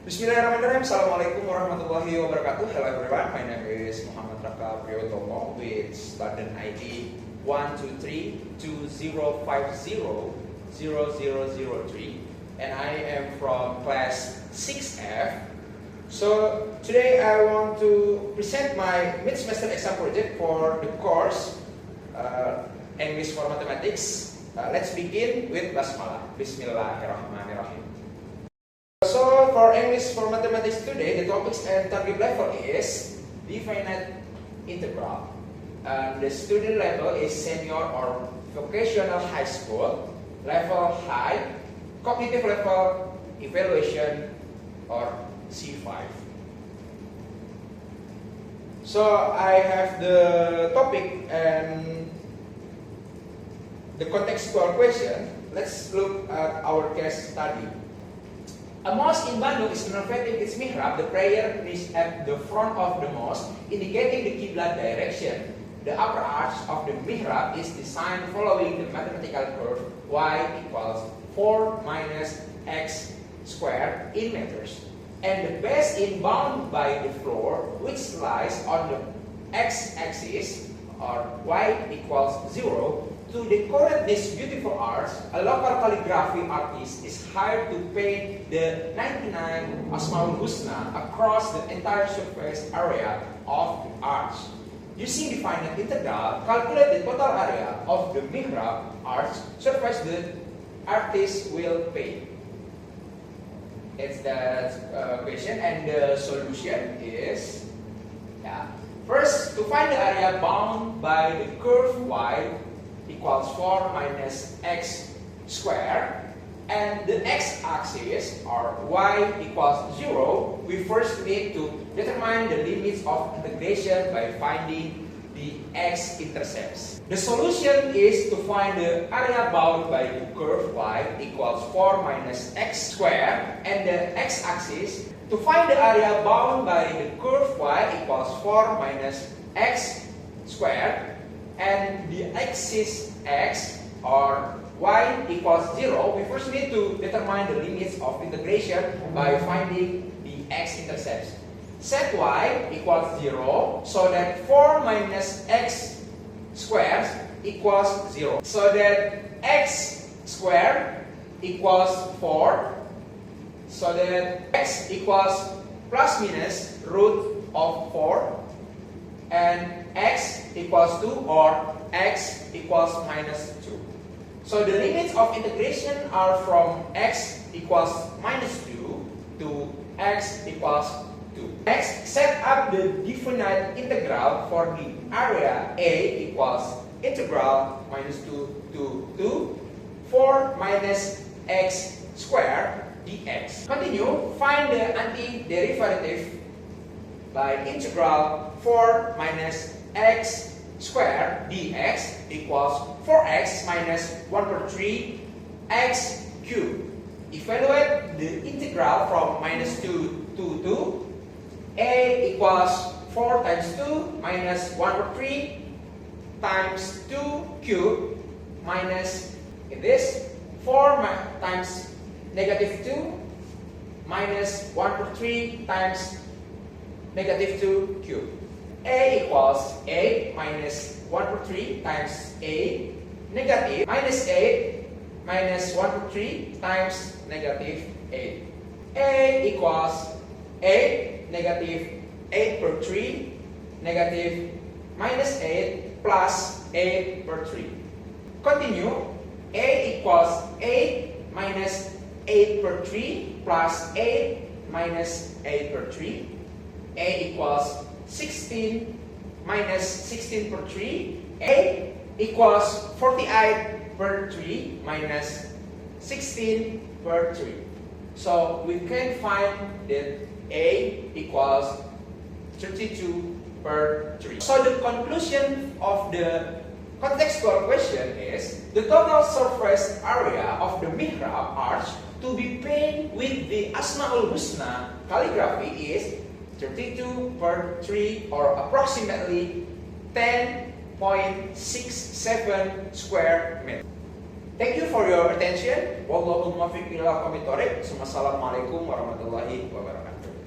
Bismillahirrahmanirrahim. Assalamualaikum warahmatullahi wabarakatuh. Hello everyone, my name is Muhammad Raka Priyotomo with student ID 12320500003 and I am from class 6F. So today I want to present my mid-semester exam project for the course English for Mathematics. Let's begin with Basmalah. Bismillahirrahmanirrahim. So for English for Mathematics today, the topics and target level is definite integral. The student level is senior or vocational high school, level high, cognitive level, evaluation, or C5. So I have the topic and the contextual question. Let's look at our case study. A mosque in Bandung is renovating its mihrab. The prayer is at the front of the mosque, indicating the Qiblat direction. The upper arch of the mihrab is designed following the mathematical curve y equals 4 minus x squared in meters. And the base is bound by the floor, which lies on the x-axis, or y equals 0. To decorate this beautiful arch, a local calligraphy artist is hired to paint the 99 Asmaul Husna across the entire surface area of the arch. Using definite integral, calculate the total area of the mihrab arch surface the artist will paint. It's that question, and the solution is, first, to find the area bound by the curve y equals 4 minus x squared, and the x-axis, or y equals 0, we first need to determine the limits of integration by finding the x-intercepts. The solution is to find the area bound by the curve y equals 4 minus x squared, and the x-axis. To find the area bound by the curve y equals 4 minus x squared, and the axis x, or y equals 0, we first need to determine the limits of integration by finding the x-intercepts. Set y equals 0, so that 4 minus x squared equals 0. So that x squared equals 4, so that x equals plus minus root of 4, and x equals 2, or x equals minus 2. So the limits of integration are from x equals minus 2 to x equals 2. Next, set up the definite integral for the area A equals integral minus 2 to 2, 4 minus x squared dx. Continue, find the antiderivative by integral 4 minus x squared dx equals 4x minus 1 per 3 x cubed. Evaluate the integral from minus 2 to 2. A equals 4 times 2 minus 1 per 3 times 2 cubed minus this 4 times negative 2 minus 1 per 3 times negative 2 cubed. A equals 8 minus 1 per 3 times 8 negative minus 8 minus 1 per 3 times negative 8. A equals 8 negative 8 per 3 negative minus 8 plus 8 per 3. Continue. A equals 8 minus 8 per 3 plus 8 minus 8 per 3. A equals 16 minus 16 per 3. A equals 48 per 3 minus 16 per 3. So we can find that A equals 32 per 3. So the conclusion of the contextual question is the total surface area of the mihrab arch to be painted with the Asmaul Husna calligraphy is 32 per 3, or approximately 10.67 square meters. Thank you for your attention. Wallahu muwaffiq ila aqwamit thoriq. Wassalamualaikum warahmatullahi wabarakatuh.